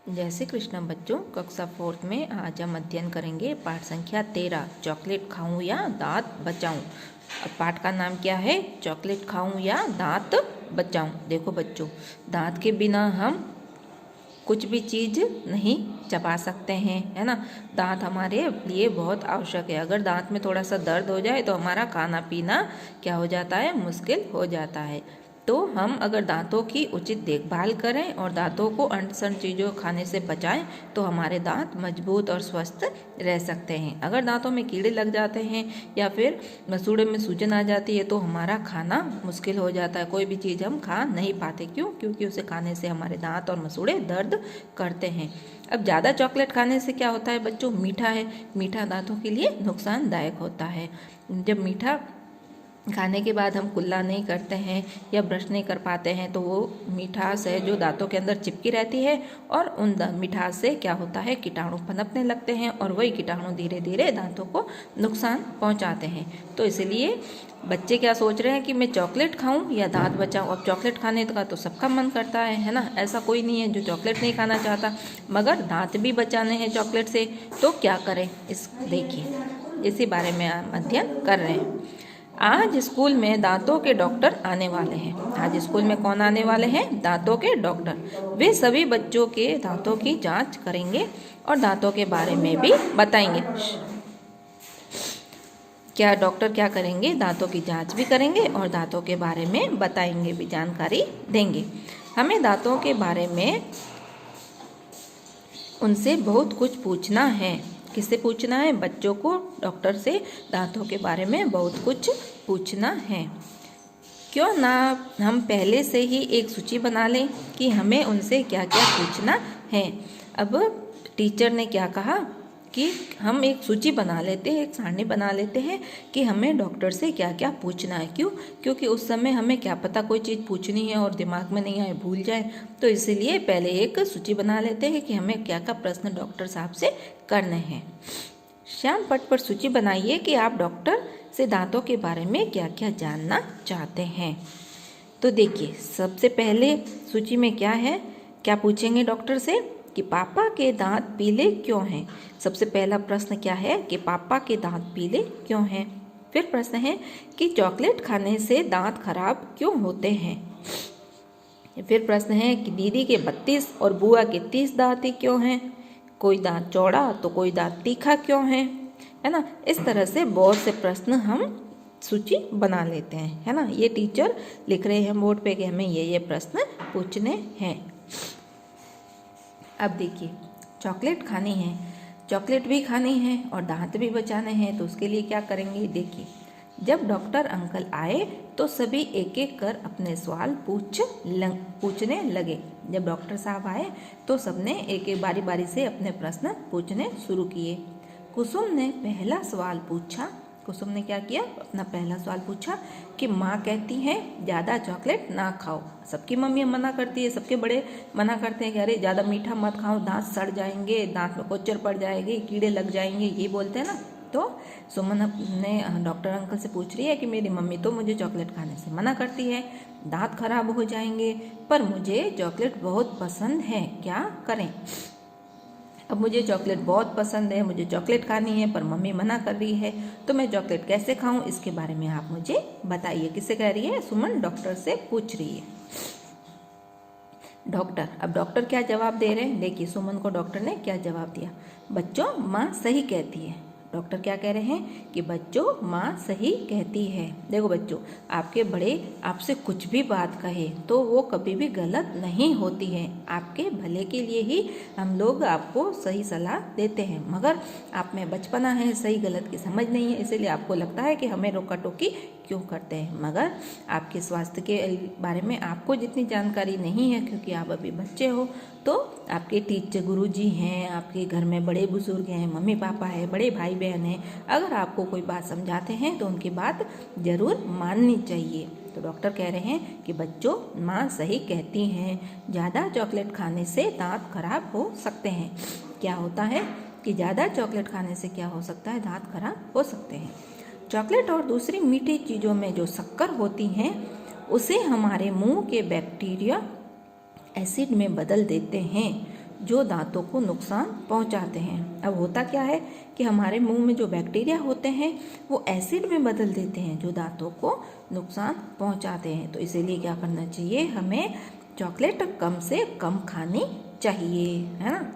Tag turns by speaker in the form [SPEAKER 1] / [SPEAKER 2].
[SPEAKER 1] जय श्री कृष्ण बच्चों। कक्षा 4 में आज हम अध्ययन करेंगे पाठ संख्या 13, चॉकलेट खाऊं या दांत बचाऊं। अब पाठ का नाम क्या है? चॉकलेट खाऊं या दांत बचाऊं। देखो बच्चों, दांत के बिना हम कुछ भी चीज़ नहीं चबा सकते हैं, है ना। दांत हमारे लिए बहुत आवश्यक है। अगर दांत में थोड़ा सा दर्द हो जाए तो हमारा खाना पीना क्या हो जाता है? मुश्किल हो जाता है। तो हम अगर दांतों की उचित देखभाल करें और दांतों को अनसन चीज़ों खाने से बचाएं तो हमारे दांत मजबूत और स्वस्थ रह सकते हैं। अगर दांतों में कीड़े लग जाते हैं या फिर मसूड़े में सूजन आ जाती है तो हमारा खाना मुश्किल हो जाता है। कोई भी चीज़ हम खा नहीं पाते। क्यों? क्योंकि उसे खाने से हमारे दांत और मसूड़े दर्द करते हैं। अब ज़्यादा चॉकलेट खाने से क्या होता है बच्चों? मीठा है, मीठा दांतों के लिए नुकसानदायक होता है। जब मीठा खाने के बाद हम कुल्ला नहीं करते हैं या ब्रश नहीं कर पाते हैं तो वो मिठास है जो दांतों के अंदर चिपकी रहती है और उन मिठास से क्या होता है? कीटाणु पनपने लगते हैं और वही कीटाणु धीरे धीरे दांतों को नुकसान पहुंचाते हैं। तो इसलिए बच्चे क्या सोच रहे हैं कि मैं चॉकलेट खाऊं या दांत बचाऊं। अब चॉकलेट खाने का तो सबका मन करता है ना। ऐसा कोई नहीं है जो चॉकलेट नहीं खाना चाहता, मगर दांत भी बचाने हैं चॉकलेट से। तो क्या करें? इस देखिए, इसी बारे में हम अध्ययन कर रहे हैं। आज स्कूल में दांतों के डॉक्टर आने वाले हैं। आज स्कूल में कौन आने वाले हैं? दांतों के डॉक्टर। वे सभी बच्चों के दांतों की जांच करेंगे और दांतों के बारे में भी बताएंगे। क्या डॉक्टर क्या करेंगे? दांतों की जांच भी करेंगे और दांतों के बारे में बताएंगे भी, जानकारी देंगे। हमें दांतों के बारे में उनसे बहुत कुछ पूछना है। किससे पूछना है? बच्चों को डॉक्टर से दांतों के बारे में बहुत कुछ पूछना है। क्यों ना हम पहले से ही एक सूची बना लें कि हमें उनसे क्या क्या पूछना है। अब टीचर ने क्या कहा कि हम एक सूची बना लेते हैं, एक सारणी बना लेते हैं कि हमें डॉक्टर से क्या क्या पूछना है। क्यों? क्योंकि उस समय हमें क्या पता कोई चीज़ पूछनी है और दिमाग में नहीं आए, भूल जाए। तो इसीलिए पहले एक सूची बना लेते हैं कि हमें क्या क्या प्रश्न डॉक्टर साहब से करने हैं। श्याम पट पर सूची बनाइए कि आप डॉक्टर से दांतों के बारे में क्या क्या जानना चाहते हैं। तो देखिए, सबसे पहले सूची में क्या है, क्या पूछेंगे डॉक्टर से कि पापा के दांत पीले क्यों हैं। सबसे पहला प्रश्न क्या है कि पापा के दांत पीले क्यों हैं। फिर प्रश्न है कि चॉकलेट खाने से दांत खराब क्यों होते हैं। फिर प्रश्न है कि दीदी के 32 और बुआ के 30 दांत ही क्यों हैं। कोई दांत चौड़ा तो कोई दांत तीखा क्यों है ना। इस तरह से बहुत से प्रश्न हम सूची बना लेते हैं, है ना। ये टीचर लिख रहे हैं बोर्ड पे कि हमें ये प्रश्न पूछने हैं। अब देखिए, चॉकलेट खानी है, चॉकलेट भी खानी है और दांत भी बचाने हैं। तो उसके लिए क्या करेंगे? देखिए, जब डॉक्टर अंकल आए तो सभी एक एक कर अपने सवाल पूछने लगे। जब डॉक्टर साहब आए तो सबने एक एक बारी बारी से अपने प्रश्न पूछने शुरू किए। कुसुम ने पहला सवाल पूछा। कुसुम ने क्या किया? अपना पहला सवाल पूछा कि माँ कहती हैं ज़्यादा चॉकलेट ना खाओ। सबकी मम्मी मना करती है, सबके बड़े मना करते हैं कि अरे ज़्यादा मीठा मत खाओ, दांत सड़ जाएंगे, दांत में कोचर पड़ जाएगी, कीड़े लग जाएंगे, ये बोलते हैं ना। तो सुमन अपने डॉक्टर अंकल से पूछ रही है कि मेरी मम्मी तो मुझे चॉकलेट खाने से मना करती है, दांत खराब हो जाएंगे, पर मुझे चॉकलेट बहुत पसंद है, क्या करें। अब मुझे चॉकलेट बहुत पसंद है, मुझे चॉकलेट खानी है, पर मम्मी मना कर रही है, तो मैं चॉकलेट कैसे खाऊं? इसके बारे में आप मुझे बताइए। किससे कह रही है? सुमन डॉक्टर से पूछ रही है। डॉक्टर, अब डॉक्टर क्या जवाब दे रहे हैं? देखिए, सुमन को डॉक्टर ने क्या जवाब दिया। बच्चों, माँ सही कहती है। डॉक्टर क्या कह रहे हैं कि बच्चों, माँ सही कहती है। देखो बच्चों, आपके बड़े आपसे कुछ भी बात कहे तो वो कभी भी गलत नहीं होती है। आपके भले के लिए ही हम लोग आपको सही सलाह देते हैं, मगर आप में बचपना है, सही गलत की समझ नहीं है, इसीलिए आपको लगता है कि हमें रोका टोकी क्यों करते हैं। मगर आपके स्वास्थ्य के बारे में आपको जितनी जानकारी नहीं है, क्योंकि आप अभी बच्चे हो। तो आपके टीचर गुरुजी हैं, आपके घर में बड़े बुजुर्ग हैं, मम्मी पापा है, बड़े भाई बहन हैं, अगर आपको कोई बात समझाते हैं तो उनकी बात जरूर माननी चाहिए। तो डॉक्टर कह रहे हैं कि बच्चों, माँ सही कहती हैं, ज़्यादा चॉकलेट खाने से दांत खराब हो सकते हैं। क्या होता है कि ज़्यादा चॉकलेट खाने से क्या हो सकता है? दांत खराब हो सकते हैं। चॉकलेट और दूसरी मीठी चीज़ों में जो शक्कर होती हैं उसे हमारे मुंह के बैक्टीरिया एसिड में बदल देते हैं। जो दांतों को नुकसान पहुंचाते हैं। अब होता क्या है कि हमारे मुंह में जो बैक्टीरिया होते हैं वो एसिड में बदल देते हैं जो दांतों को नुकसान पहुंचाते हैं। तो इसीलिए क्या करना चाहिए, हमें चॉकलेट कम से कम खानी चाहिए, है ना।